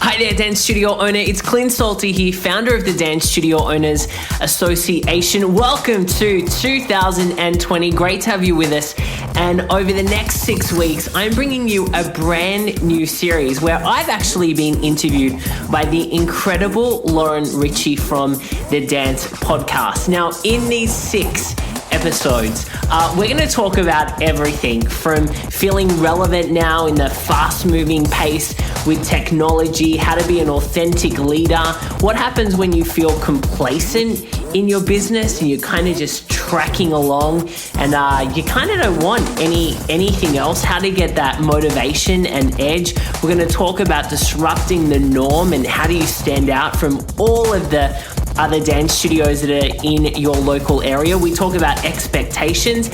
Hi there, Dance Studio owner. It's Clint Salter here, founder of the Dance Studio Owners Association. Welcome to 2020. Great to have you with us. And over the next 6 weeks, I'm bringing you a brand new series where I've actually been interviewed by the incredible Richa from the Dance Podcast. Now, in these 6 episodes, we're going to talk about everything from feeling relevant now in the fast-moving pace with technology, how to be an authentic leader, what happens when you feel complacent in your business and you're kind of just tracking along and you kind of don't want anything else, how to get that motivation and edge. We're going to talk about disrupting the norm and how do you stand out from all of the other dance studios that are in your local area. We talk about expectations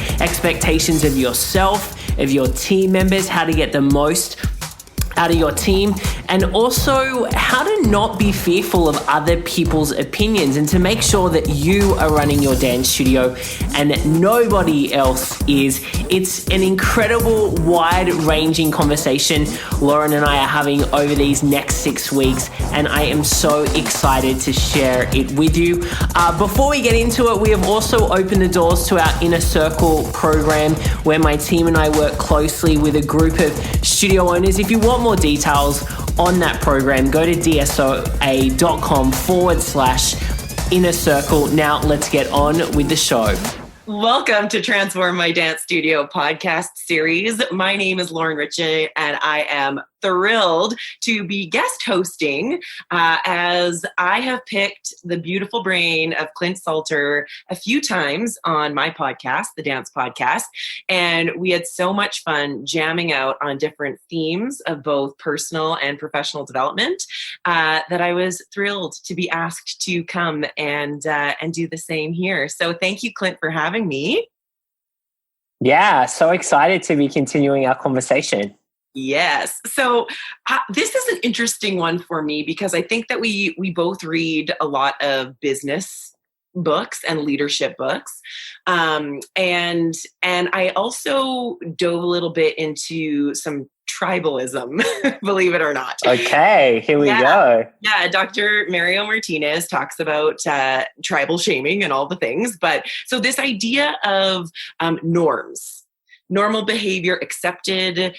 of yourself, of your team members, how to get the most out of your team, and also how to not be fearful of other people's opinions and to make sure that you are running your dance studio and nobody else is. It's an incredible, wide-ranging conversation Lauren and I are having over these next 6 weeks, and I am so excited to share it with you. Before we get into it, we have also opened the doors to our Inner Circle program where my team and I work closely with a group of studio owners. If you want more details on that program, go to dsoa.com/inner circle. Now let's get on with the show. Welcome to Transform My Dance Studio podcast series. My name is Richa, and I am thrilled to be guest hosting as I have picked the beautiful brain of Clint Salter a few times on my podcast, the Dance Podcast, and we had so much fun jamming out on different themes of both personal and professional development that I was thrilled to be asked to come and do the same here. So thank you, Clint, for having me. Yeah, so excited to be continuing our conversation. Yes. So this is an interesting one for me because I think that we both read a lot of business books and leadership books. And I also dove a little bit into some tribalism, believe it or not. Okay, here we go. Yeah, Dr. Mario Martinez talks about tribal shaming and all the things. But so this idea of normal behavior, accepted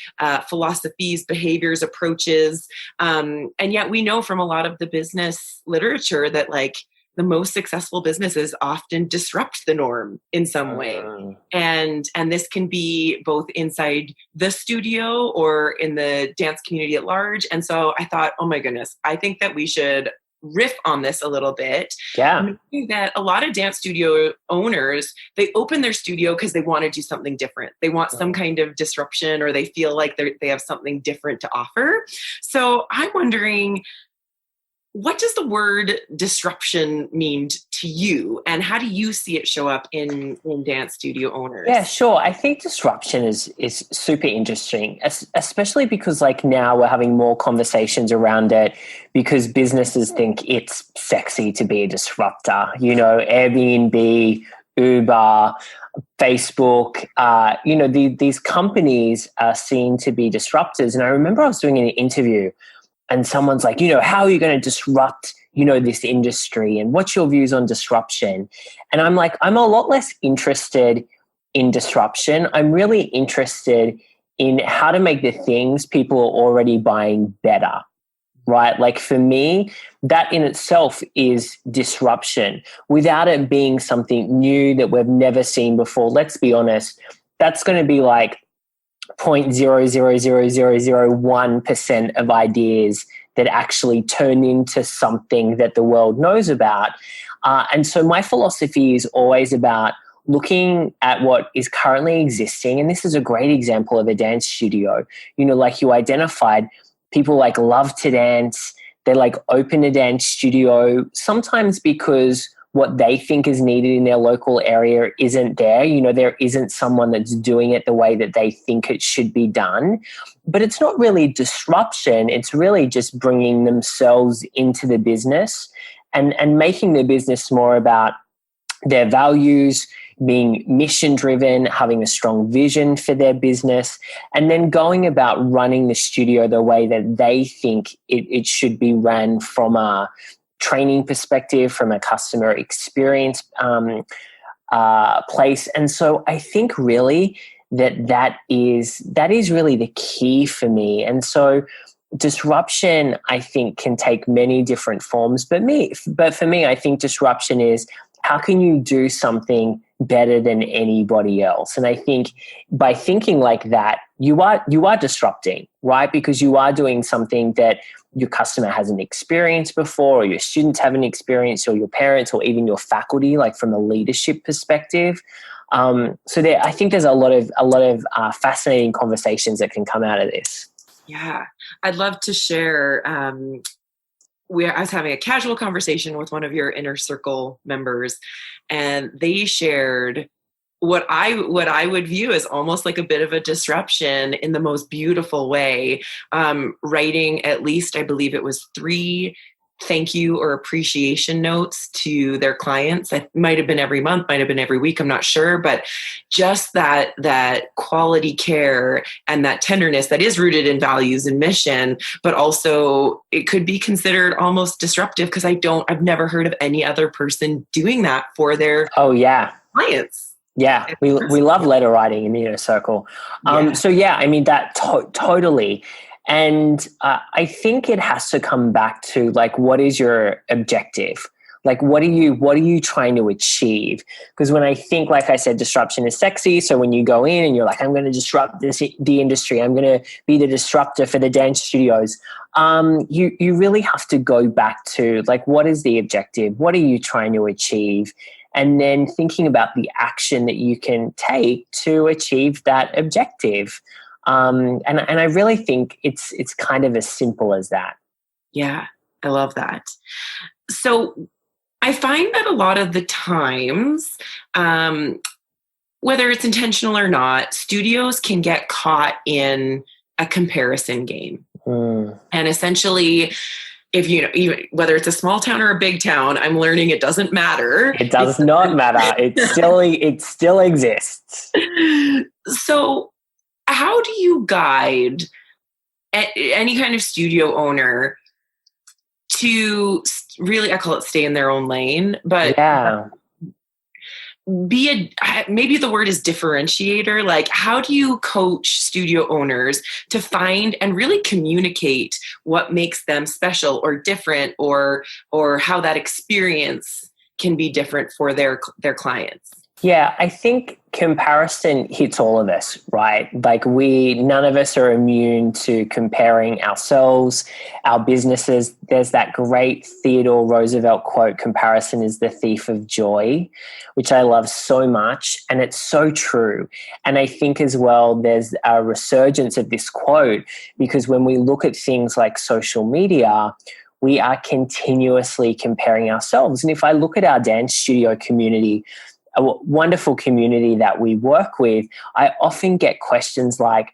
philosophies, behaviors, approaches. And yet we know from a lot of the business literature that like the most successful businesses often disrupt the norm in some way. And this can be both inside the studio or in the dance community at large. And so I thought, oh my goodness, I think that we should riff on this a little bit. Yeah. That a lot of dance studio owners, they open their studio because they want to do something different. They want some kind of disruption, or they feel like they have something different to offer. So I'm wondering, what does the word disruption mean to you, and how do you see it show up in dance studio owners? Yeah, sure. I think disruption is super interesting, especially because like now we're having more conversations around it because businesses think it's sexy to be a disruptor. You know, Airbnb, Uber, Facebook, these companies are seen to be disruptors. And I remember I was doing an interview and someone's like, how are you going to disrupt, this industry? And what's your views on disruption? And I'm like, I'm a lot less interested in disruption. I'm really interested in how to make the things people are already buying better, right? Like for me, that in itself is disruption without it being something new that we've never seen before. Let's be honest, that's going to be like 0.00001% of ideas that actually turn into something that the world knows about. And so my philosophy is always about looking at what is currently existing. And this is a great example of a dance studio. Like you identified, people like love to dance. They like open a dance studio, sometimes because what they think is needed in their local area isn't there. There isn't someone that's doing it the way that they think it should be done. But it's not really disruption. It's really just bringing themselves into the business and making the business more about their values, being mission driven, having a strong vision for their business, and then going about running the studio the way that they think it should be ran from a training perspective, from a customer experience place. And so I think really that is really the key for me. And so disruption, I think, can take many different forms. But for me, I think disruption is, how can you do something better than anybody else? And I think by thinking like that, you are disrupting, right? Because you are doing something that your customer hasn't experienced before, or your students haven't experienced, or your parents, or even your faculty, like from a leadership perspective. I think there's a lot of fascinating conversations that can come out of this. Yeah, I'd love to share. I was having a casual conversation with one of your inner circle members, and they shared what I would view as almost like a bit of a disruption in the most beautiful way, writing at least, I believe it was 3 thank you or appreciation notes to their clients. It might have been every month, might have been every week, I'm not sure, but just that quality care and that tenderness that is rooted in values and mission, but also it could be considered almost disruptive, because I've never heard of any other person doing that for their clients. Yeah, we love letter writing in the inner circle. That totally. And I think it has to come back to, like, what is your objective? Like, what are you trying to achieve? Because when I think, like I said, disruption is sexy. So when you go in and you're like, I'm going to disrupt the industry, I'm going to be the disruptor for the dance studios. You really have to go back to, like, what is the objective? What are you trying to achieve? And then thinking about the action that you can take to achieve that objective. And I really think it's kind of as simple as that. Yeah, I love that. So I find that a lot of the times, whether it's intentional or not, studios can get caught in a comparison game. And essentially, if even whether it's a small town or a big town, I'm learning it doesn't matter. It does not matter. It still exists. So how do you guide any kind of studio owner to really, I call it stay in their own lane, but maybe the word is differentiator. Like, how do you coach studio owners to find and really communicate what makes them special or different, or how that experience can be different for their clients? Yeah, I think comparison hits all of us, right? Like, none of us are immune to comparing ourselves, our businesses. There's that great Theodore Roosevelt quote, comparison is the thief of joy, which I love so much. And it's so true. And I think as well, there's a resurgence of this quote, because when we look at things like social media, we are continuously comparing ourselves. And if I look at our dance studio community, a wonderful community that we work with, I often get questions like,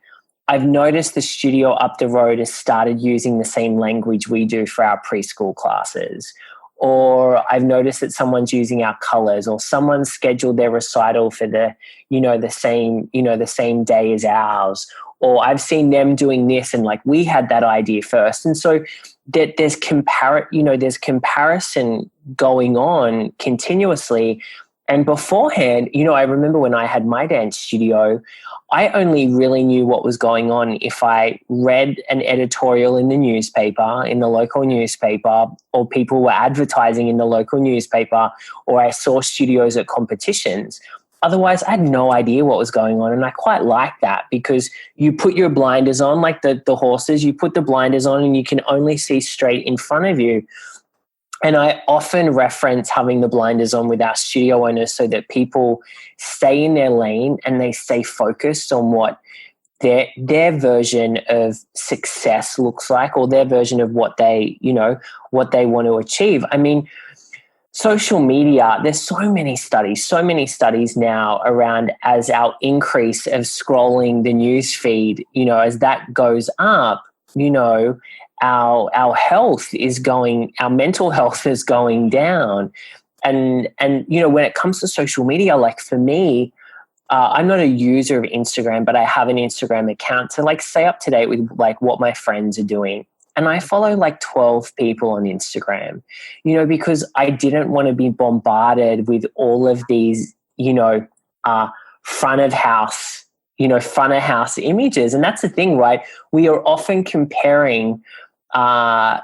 I've noticed the studio up the road has started using the same language we do for our preschool classes. Or I've noticed that someone's using our colors, or someone's scheduled their recital for the same day as ours. Or I've seen them doing this, and like, we had that idea first. And so there's comparison going on continuously. And beforehand, I remember when I had my dance studio, I only really knew what was going on if I read an editorial in the newspaper, in the local newspaper, or people were advertising in the local newspaper, or I saw studios at competitions. Otherwise, I had no idea what was going on. And I quite like that, because you put your blinders on, like the horses, you put the blinders on and you can only see straight in front of you. And I often reference having the blinders on with our studio owners so that people stay in their lane and they stay focused on what their version of success looks like, or their version of what they want to achieve. I mean, social media, there's so many studies now around, as our increase of scrolling the news feed, as that goes up, our health is our mental health is going down. and when it comes to social media, like for me, I'm not a user of Instagram, but I have an Instagram account to like stay up to date with like what my friends are doing. And I follow like 12 people on Instagram, because I didn't want to be bombarded with all of these, front of house images. And that's the thing, right? We are often comparing, our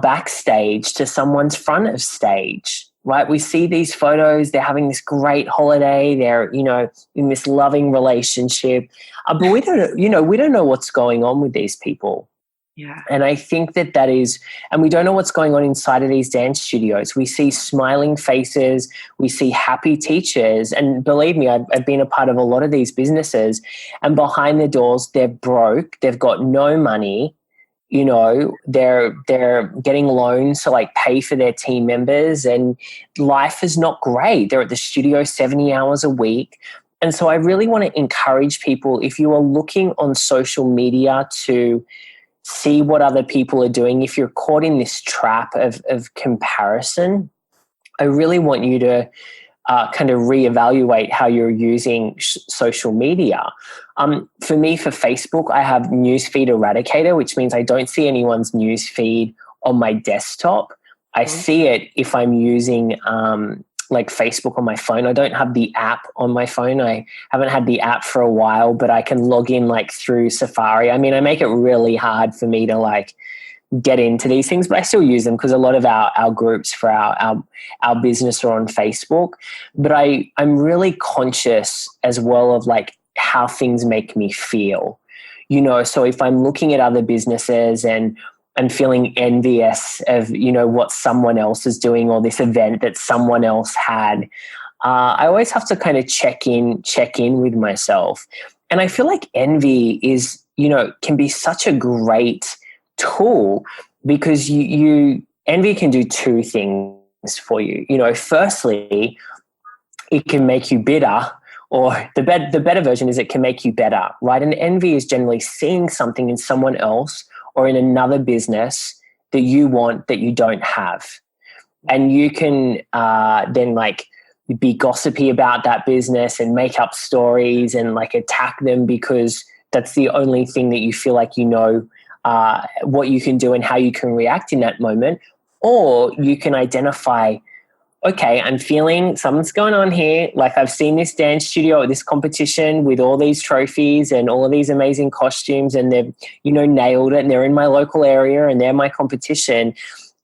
backstage to someone's front of stage, right? We see these photos, they're having this great holiday, they're, in this loving relationship, but we don't know what's going on with these people. Yeah. And I think that is, and we don't know what's going on inside of these dance studios. We see smiling faces, we see happy teachers. And believe me, I've been a part of a lot of these businesses, and behind the doors, they're broke, they've got no money, they're getting loans to like pay for their team members, and life is not great. They're at the studio 70 hours a week. And so I really want to encourage people, if you are looking on social media to see what other people are doing, if you're caught in this trap of comparison, I really want you to kind of reevaluate how you're using social media. For me, for Facebook, I have newsfeed eradicator, which means I don't see anyone's newsfeed on my desktop. I see it if I'm using like Facebook on my phone. I don't have the app on my phone. I haven't had the app for a while, but I can log in like through Safari. I mean, I make it really hard for me to like get into these things, but I still use them because a lot of our groups for our business are on Facebook. But I'm really conscious as well of like how things make me feel, so if I'm looking at other businesses and I'm feeling envious of, what someone else is doing or this event that someone else had, I always have to kind of check in with myself. And I feel like envy is, can be such a great tool, because envy can do two things for you. Firstly, it can make you bitter, or the better version is it can make you better, right? And envy is generally seeing something in someone else or in another business that you want that you don't have. And you can then like be gossipy about that business and make up stories and like attack them because that's the only thing that you feel like what you can do and how you can react in that moment. Or you can identify, okay, I'm feeling something's going on here. Like I've seen this dance studio at this competition with all these trophies and all of these amazing costumes, and they've, nailed it, and they're in my local area and they're my competition.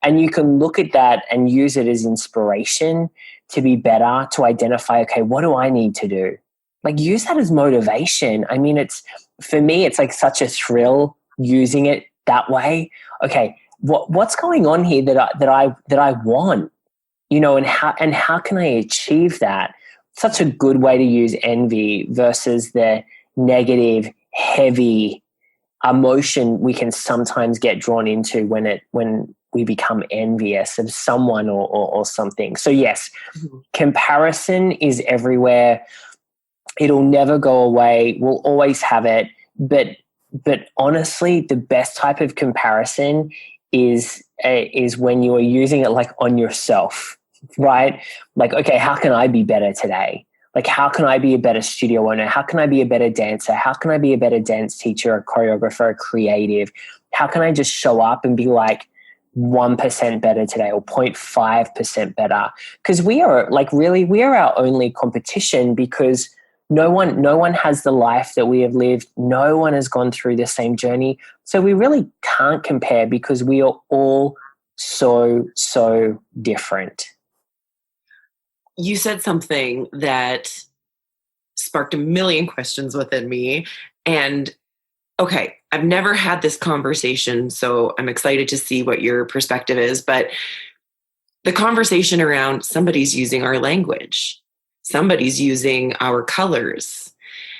And you can look at that and use it as inspiration to be better, to identify, okay, what do I need to do? Like use that as motivation. I mean, for me, it's like such a thrill using it that way. Okay, what's going on here that I want? And how can I achieve that? Such a good way to use envy versus the negative, heavy emotion we can sometimes get drawn into when we become envious of someone or something. So yes, comparison is everywhere. It'll never go away. We'll always have it. But honestly, the best type of comparison is when you are using it like on yourself. Right? Like, okay, how can I be better today? Like, how can I be a better studio owner? How can I be a better dancer? How can I be a better dance teacher, a choreographer, a creative? How can I just show up and be like 1% better today or 0.5% better? Because we are our only competition, because no one has the life that we have lived. No one has gone through the same journey. So we really can't compare because we are all so different. You said something that sparked a million questions within me. And okay, I've never had this conversation, so I'm excited to see what your perspective is. But the conversation around somebody's using our language, somebody's using our colors.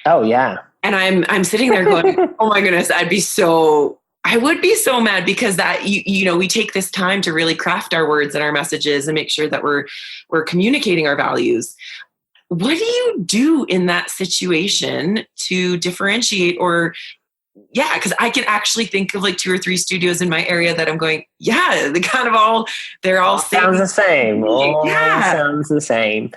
Oh, yeah. And I'm sitting there going, oh my goodness, I would be so mad, because that, we take this time to really craft our words and our messages and make sure that we're communicating our values. What do you do in that situation to differentiate or yeah, because I can actually think of like 2 or 3 studios in my area that I'm going, yeah, they kind of all, they're all sounds the same. Yeah. Sounds the same.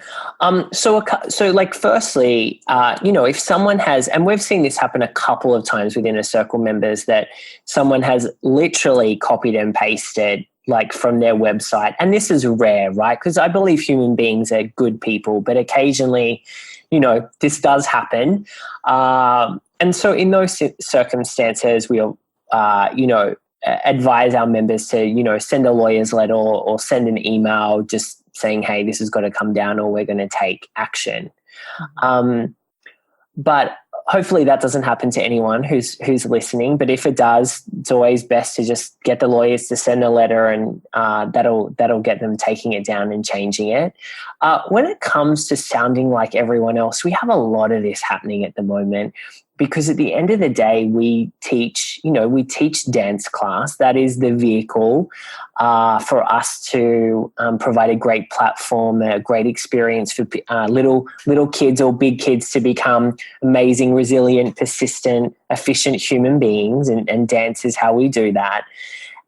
So like, firstly, if someone has, and we've seen this happen a couple of times with Inner Circle members, that someone has literally copied and pasted like from their website, and this is rare, right? Because I believe human beings are good people, but occasionally, this does happen. And so in those circumstances, we'll, advise our members to, send a lawyer's letter or send an email just saying, hey, this has got to come down or we're going to take action. But hopefully that doesn't happen to anyone who's listening. But if it does, it's always best to just get the lawyers to send a letter, and that'll get them taking it down and changing it. When it comes to sounding like everyone else, we have a lot of this happening at the moment, because at the end of the day, we teach dance class. That is the vehicle for us to provide a great platform, a great experience for little kids or big kids to become amazing, resilient, persistent, efficient human beings. And dance is how we do that.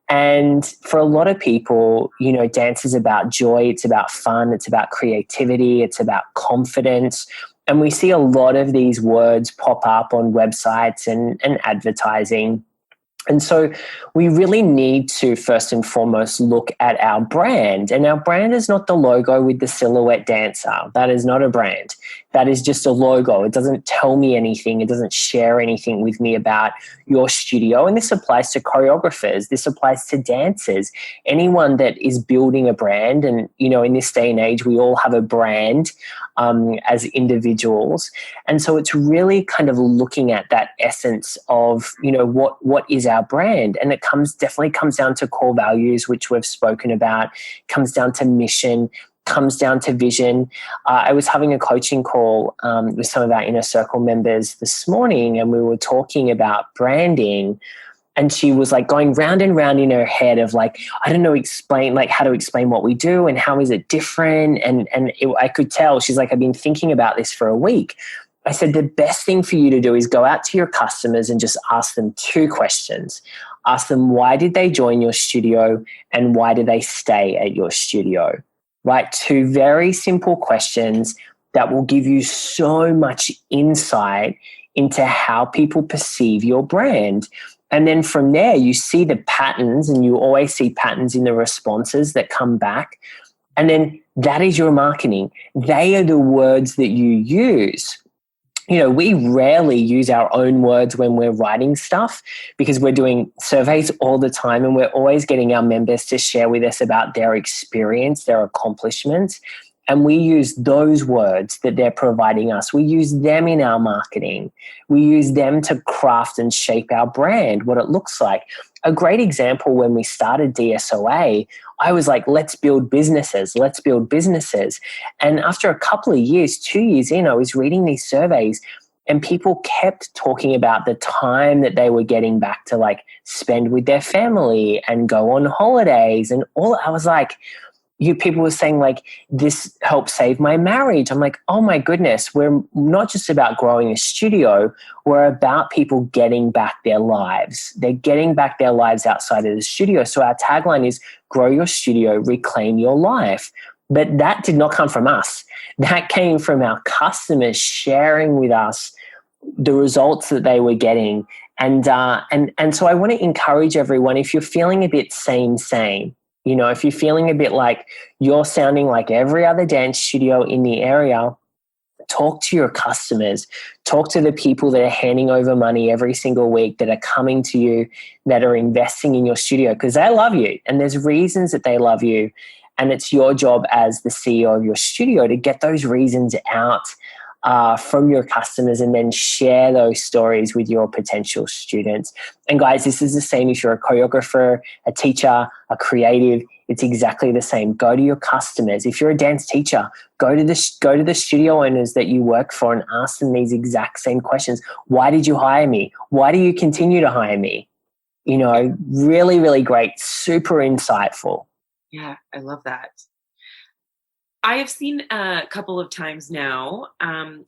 And for a lot of people, dance is about joy. It's about fun. It's about creativity. It's about confidence. And we see a lot of these words pop up on websites and advertising. And so we really need to first and foremost look at our brand. And our brand is not the logo with the silhouette dancer. That is not a brand. That is just a logo. It doesn't tell me anything. It doesn't share anything with me about your studio. And this applies to choreographers. This applies to dancers. Anyone that is building a brand. And, in this day and age, we all have a brand as individuals. And so it's really kind of looking at that essence of, what is our brand? And it definitely comes down to core values, which we've spoken about, comes down to mission, comes down to vision. I was having a coaching call with some of our Inner Circle members this morning, and we were talking about branding. And she was like going round and round in her head of like, I don't know, how to explain what we do and how is it different. And I could tell, she's like, I've been thinking about this for a week. I said, the best thing for you to do is go out to your customers and just ask them 2 questions. Ask them, why did they join your studio and why do they stay at your studio? Right? 2 very simple questions that will give you so much insight into how people perceive your brand. And then from there, you see the patterns, and you always see patterns in the responses that come back. And then that is your marketing. They are the words that you use. We rarely use our own words when we're writing stuff, because we're doing surveys all the time, and we're always getting our members to share with us about their experience, their accomplishments. And we use those words that they're providing us. We use them in our marketing. We use them to craft and shape our brand, what it looks like. A great example, when we started DSOA, I was like, let's build businesses. Let's build businesses. And after a couple of years, 2 years in, I was reading these surveys, and people kept talking about the time that they were getting back to like spend with their family and go on holidays and all. I was like, people were saying like, this helped save my marriage. I'm like, oh my goodness, we're not just about growing a studio. We're about people getting back their lives. They're getting back their lives outside of the studio. So our tagline is grow your studio, reclaim your life. But that did not come from us. That came from our customers sharing with us the results that they were getting. And so I want to encourage everyone, if you're feeling a bit same, if you're feeling a bit like you're sounding like every other dance studio in the area, talk to your customers, talk to the people that are handing over money every single week, that are coming to you, that are investing in your studio, because they love you and there's reasons that they love you. And it's your job as the CEO of your studio to get those reasons out from your customers, and then share those stories with your potential students. And guys, this is the same if you're a choreographer, a teacher, a creative. It's exactly the same. Go to your customers. If you're a dance teacher, go to the studio owners that you work for and ask them these exact same questions. Why did you hire me? Why do you continue to hire me? Really, really great. Super insightful. Yeah, I love that. I have seen a couple of times now,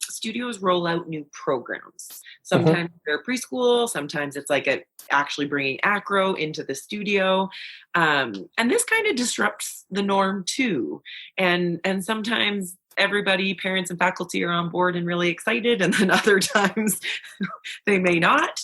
studios roll out new programs. Sometimes they're preschool, sometimes it's like actually bringing acro into the studio. And this kind of disrupts the norm too. And sometimes everybody, parents and faculty, are on board and really excited, and then other times they may not.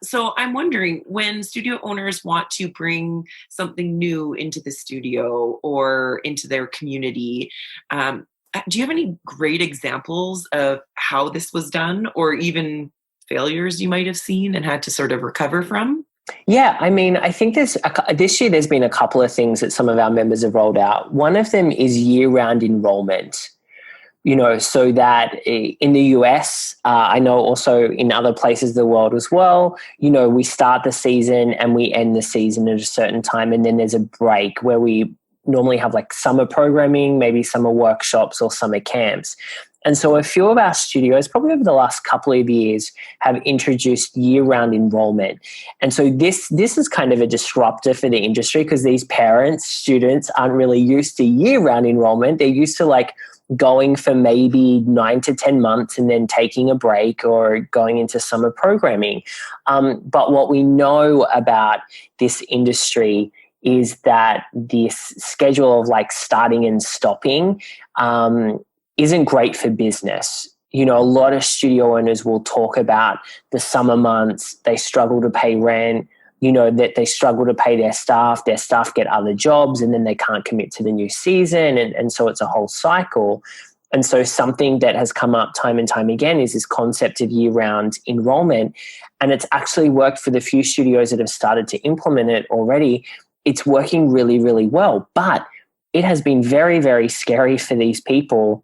So I'm wondering, when studio owners want to bring something new into the studio or into their community, do you have any great examples of how this was done, or even failures you might have seen and had to sort of recover from? Yeah, I mean, I think this year there's been a couple of things that some of our members have rolled out. One of them is year-round enrollment, so that in the US, I know also in other places of the world as well, we start the season and we end the season at a certain time, and then there's a break where we normally have like summer programming, maybe summer workshops or summer camps. And so a few of our studios, probably over the last couple of years, have introduced year-round enrollment. And so this is kind of a disruptor for the industry, because these parents, students aren't really used to year-round enrollment. They're used to like going for maybe 9 to 10 months and then taking a break or going into summer programming. But what we know about this industry is that this schedule of like starting and stopping isn't great for business. A lot of studio owners will talk about the summer months. They struggle to pay rent, that they struggle to pay their staff get other jobs, and then they can't commit to the new season. And so it's a whole cycle. And so something that has come up time and time again is this concept of year-round enrollment. And it's actually worked for the few studios that have started to implement it already. It's working really, really well. But it has been very, very scary for these people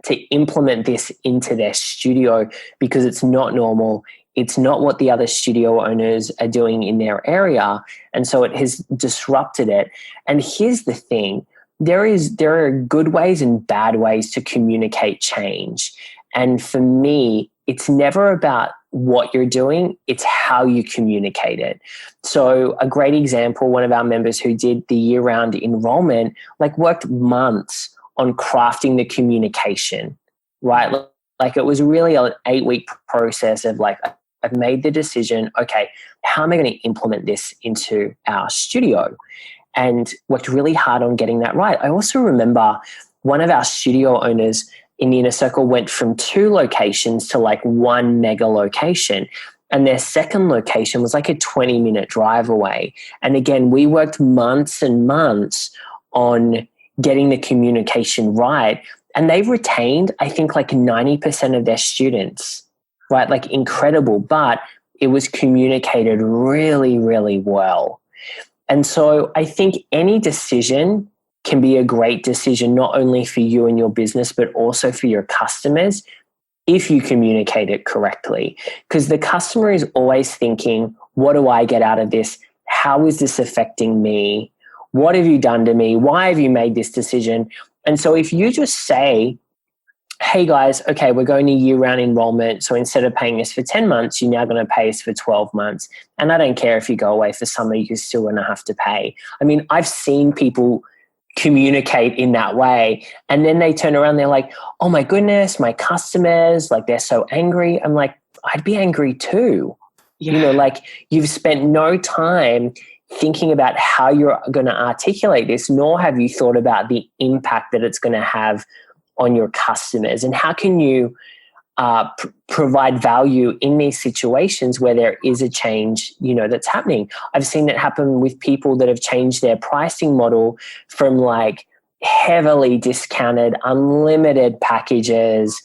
to implement this into their studio, because it's not normal. It's not what the other studio owners are doing in their area. And so it has disrupted it. And here's the thing. There are good ways and bad ways to communicate change. And for me, it's never about what you're doing, it's how you communicate it. So a great example, one of our members who did the year-round enrollment, worked months on crafting the communication, right? Like it was really an 8-week process of I've made the decision, okay, how am I going to implement this into our studio? And worked really hard on getting that right. I also remember one of our studio owners in the inner circle went from 2 locations to 1 mega location. And their second location was a 20-minute drive away. And again, we worked months and months on getting the communication right. And they've retained, I think, 90% of their students, right? Incredible. But it was communicated really, really well. And so I think any decision can be a great decision, not only for you and your business, but also for your customers, if you communicate it correctly. Because the customer is always thinking, what do I get out of this? How is this affecting me? What have you done to me? Why have you made this decision? And so if you just say, hey guys, okay, we're going to year-round enrollment. So instead of paying us for 10 months, you're now going to pay us for 12 months. And I don't care if you go away for summer, you're still going to have to pay. I mean, I've seen people communicate in that way. And then they turn around, they're like, oh my goodness, my customers, they're so angry. I'm like, I'd be angry too. Yeah. You've spent no time thinking about how you're going to articulate this, nor have you thought about the impact that it's going to have on your customers. And how can you provide value in these situations where there is a change, that's happening. I've seen it happen with people that have changed their pricing model from heavily discounted, unlimited packages,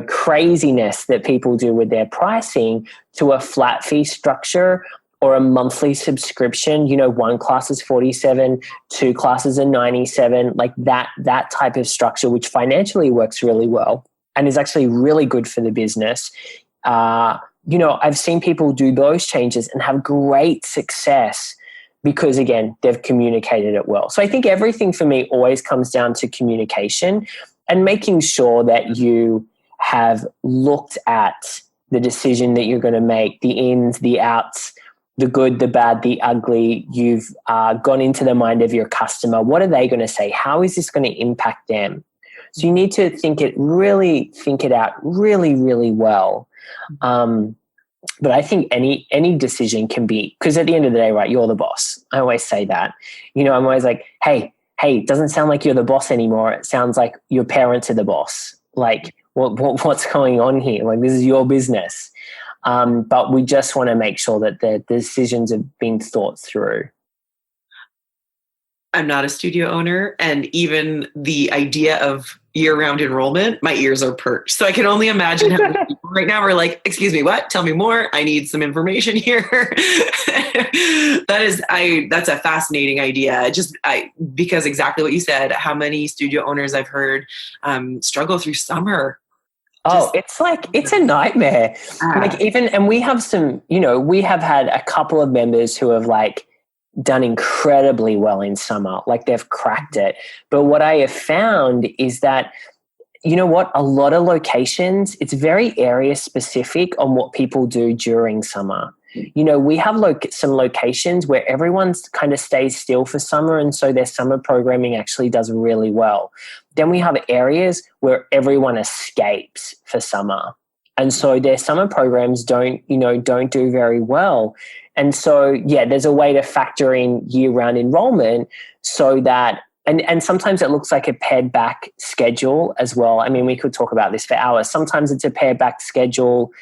craziness that people do with their pricing, to a flat fee structure or a monthly subscription. 1 class is $47, 2 classes are $97, that type of structure, which financially works really well and is actually really good for the business. I've seen people do those changes and have great success because, again, they've communicated it well. So I think everything for me always comes down to communication and making sure that you have looked at the decision that you're going to make, the ins, the outs, the good, the bad, the ugly. You've gone into the mind of your customer. What are they going to say? How is this going to impact them? So you need to think it out really, really well. But I think any decision can be, because at the end of the day, right, you're the boss. I always say that. I'm always like, hey, it doesn't sound like you're the boss anymore. It sounds like your parents are the boss. Like, what's going on here? Like, this is your business. But we just want to make sure that the decisions have been thought through. I'm not a studio owner, and even the idea of year-round enrollment, my ears are perked. So I can only imagine how many people right now are like, excuse me, what? Tell me more. I need some information here. That's a fascinating idea. Because exactly what you said, how many studio owners I've heard struggle through summer. It's a nightmare. And we have we have had a couple of members who have done incredibly well in summer, they've cracked it. But what I have found is that, a lot of locations, it's very area specific on what people do during summer. We have some locations where everyone's kind of stays still for summer, and so their summer programming actually does really well. Then we have areas where everyone escapes for summer, and so their summer programs don't do very well. And so, there's a way to factor in year-round enrollment so that, and sometimes it looks like a pared back schedule as well. I mean, we could talk about this for hours. Sometimes it's a pared back schedule.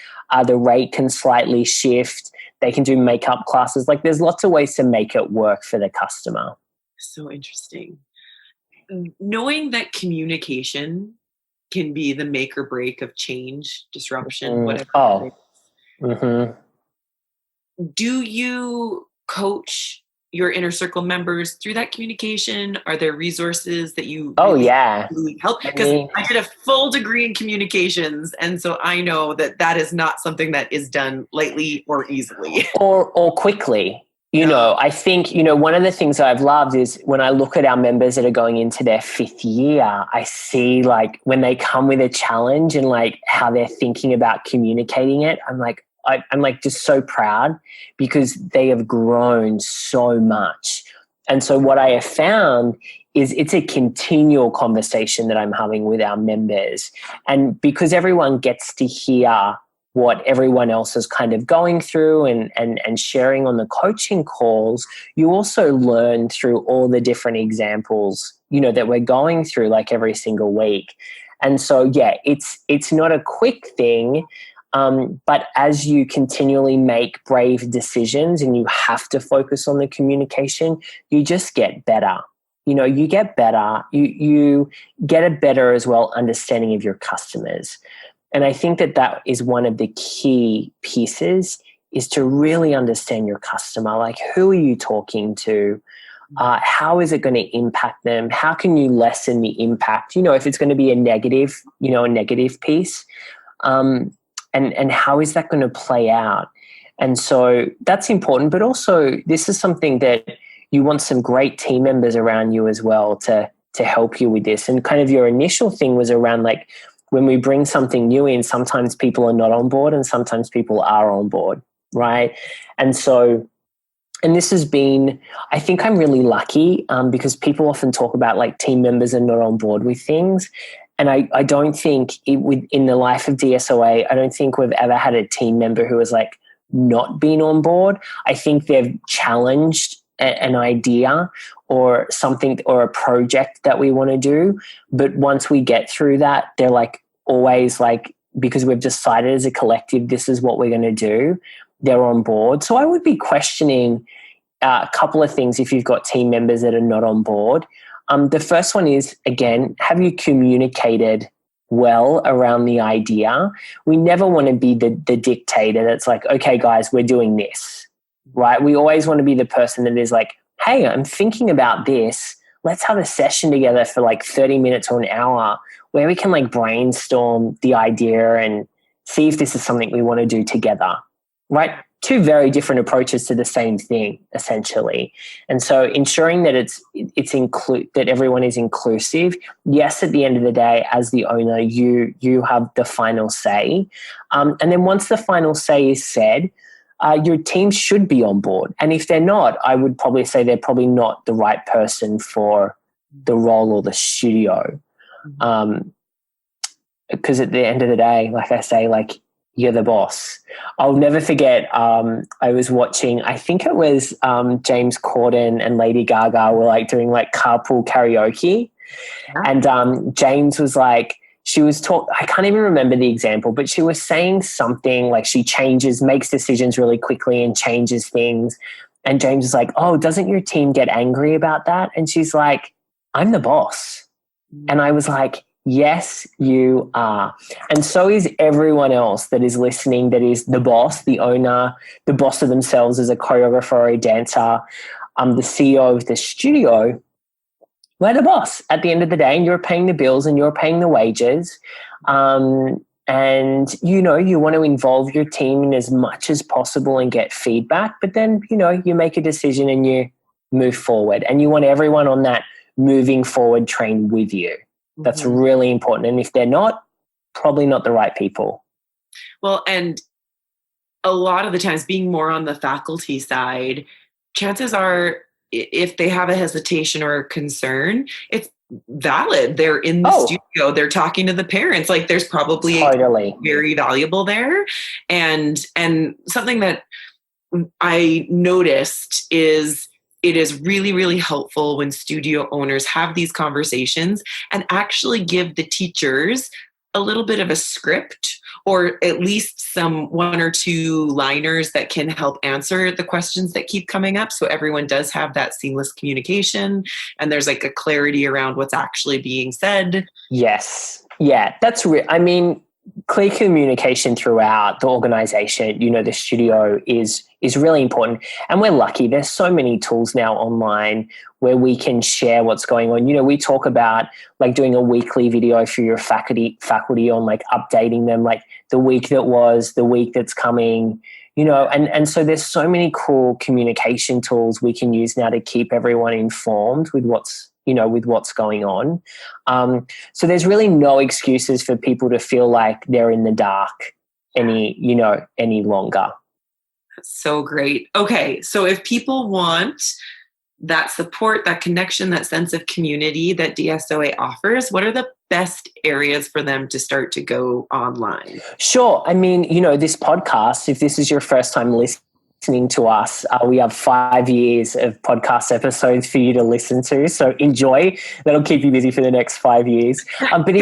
The rate can slightly shift. They can do makeup classes. There's lots of ways to make it work for the customer. So interesting. Knowing that communication can be the make or break of change, disruption, whatever. Do you coach your inner circle members through that communication? Are there resources that you really help? Because I did a full degree in communications, and so I know that is not something that is done lightly or easily. Or quickly. I think, one of the things I've loved is when I look at our members that are going into their 5th year, I see when they come with a challenge and how they're thinking about communicating it, I'm just so proud because they have grown so much. And so what I have found is it's a continual conversation that I'm having with our members. And because everyone gets to hear what everyone else is kind of going through and sharing on the coaching calls, you also learn through all the different examples, that we're going through every single week. And so, it's not a quick thing. But as you continually make brave decisions and you have to focus on the communication, you just get better. You get better. You get a better as well understanding of your customers. And I think that is one of the key pieces, is to really understand your customer. Who are you talking to? How is it going to impact them? How can you lessen the impact? If it's going to be a negative piece, and how is that going to play out? And so that's important. But also, this is something that you want some great team members around you as well to help you with this. And kind of your initial thing was around when we bring something new in, sometimes people are not on board and sometimes people are on board, right? And so, and this has been, I think I'm really lucky because people often talk about team members are not on board with things. And I don't think in the life of DSOA, I don't think we've ever had a team member who has not been on board. I think they've challenged an idea or something or a project that we want to do. But once we get through that, they're always because we've decided as a collective, this is what we're going to do, they're on board. So I would be questioning a couple of things if you've got team members that are not on board. The first one is, again, have you communicated well around the idea? We never want to be the dictator that's okay, guys, we're doing this, right? We always want to be the person that is hey, I'm thinking about this. Let's have a session together for 30 minutes or an hour where we can brainstorm the idea and see if this is something we want to do together, right? Two very different approaches to the same thing, essentially. And so ensuring that that everyone is inclusive. Yes, at the end of the day, as the owner, you have the final say. And then once the final say is said, your team should be on board. And if they're not, I would probably say they're probably not the right person for the role or the studio. Because at the end of the day, like I say, like, you're the boss. I'll never forget, I was watching, I think it was James Corden and Lady Gaga were like doing like carpool karaoke. Yeah. And James was like, I can't even remember the example, but she was saying something like she makes decisions really quickly and changes things. And James is like, oh, doesn't your team get angry about that? And she's like, I'm the boss. And I was like, yes, you are. And so is everyone else that is listening, that is the boss, the owner, the boss of themselves as a choreographer or a dancer, the CEO of the studio. We're the boss at the end of the day, and you're paying the bills and you're paying the wages. And, you want to involve your team in as much as possible and get feedback. But then, you make a decision and you move forward, and you want everyone on that moving forward train with you. That's really important. And if they're not, probably not the right people. Well, and a lot of the times being more on the faculty side, chances are if they have a hesitation or a concern, it's valid. They're in the studio. They're talking to the parents. Like, there's probably very valuable there. And something that I noticed is it is really, really helpful when studio owners have these conversations and actually give the teachers a little bit of a script, or at least some one or two liners that can help answer the questions that keep coming up. So everyone does have that seamless communication and there's like a clarity around what's actually being said. Yes. Yeah, that's real. I mean, clear communication throughout the organization, the studio is really important. And we're lucky. There's so many tools now online where we can share what's going on. We talk about like doing a weekly video for your faculty on like updating them, like the week that was, the week that's coming, and so there's so many cool communication tools we can use now to keep everyone informed with what's going on. So there's really no excuses for people to feel like they're in the dark any longer. So great. Okay. So if people want that support, that connection, that sense of community that DSOA offers, what are the best areas for them to start to go online? Sure. I mean, this podcast, if this is your first time listening to us, we have 5 years of podcast episodes for you to listen to. So enjoy. That'll keep you busy for the next 5 years. But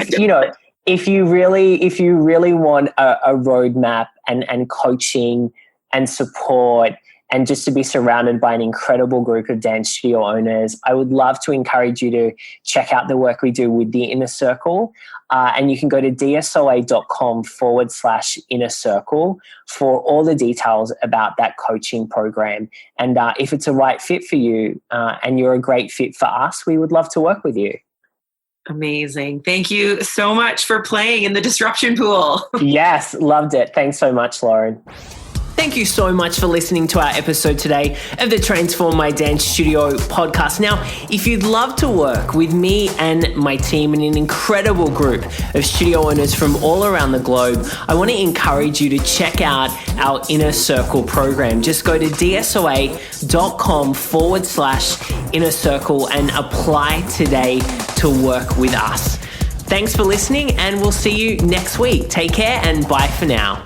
if you really want a roadmap and coaching and support, and just to be surrounded by an incredible group of dance studio owners, I would love to encourage you to check out the work we do with the Inner Circle. And you can go to dsoa.com/inner circle for all the details about that coaching program. And if it's a right fit for you and you're a great fit for us, we would love to work with you. Amazing. Thank you so much for playing in the disruption pool. Yes, loved it. Thanks so much, Lauren. Thank you so much for listening to our episode today of the Transform My Dance Studio podcast. Now, if you'd love to work with me and my team and an incredible group of studio owners from all around the globe, I want to encourage you to check out our Inner Circle program. Just go to dsoa.com/inner circle and apply today to work with us. Thanks for listening, and we'll see you next week. Take care and bye for now.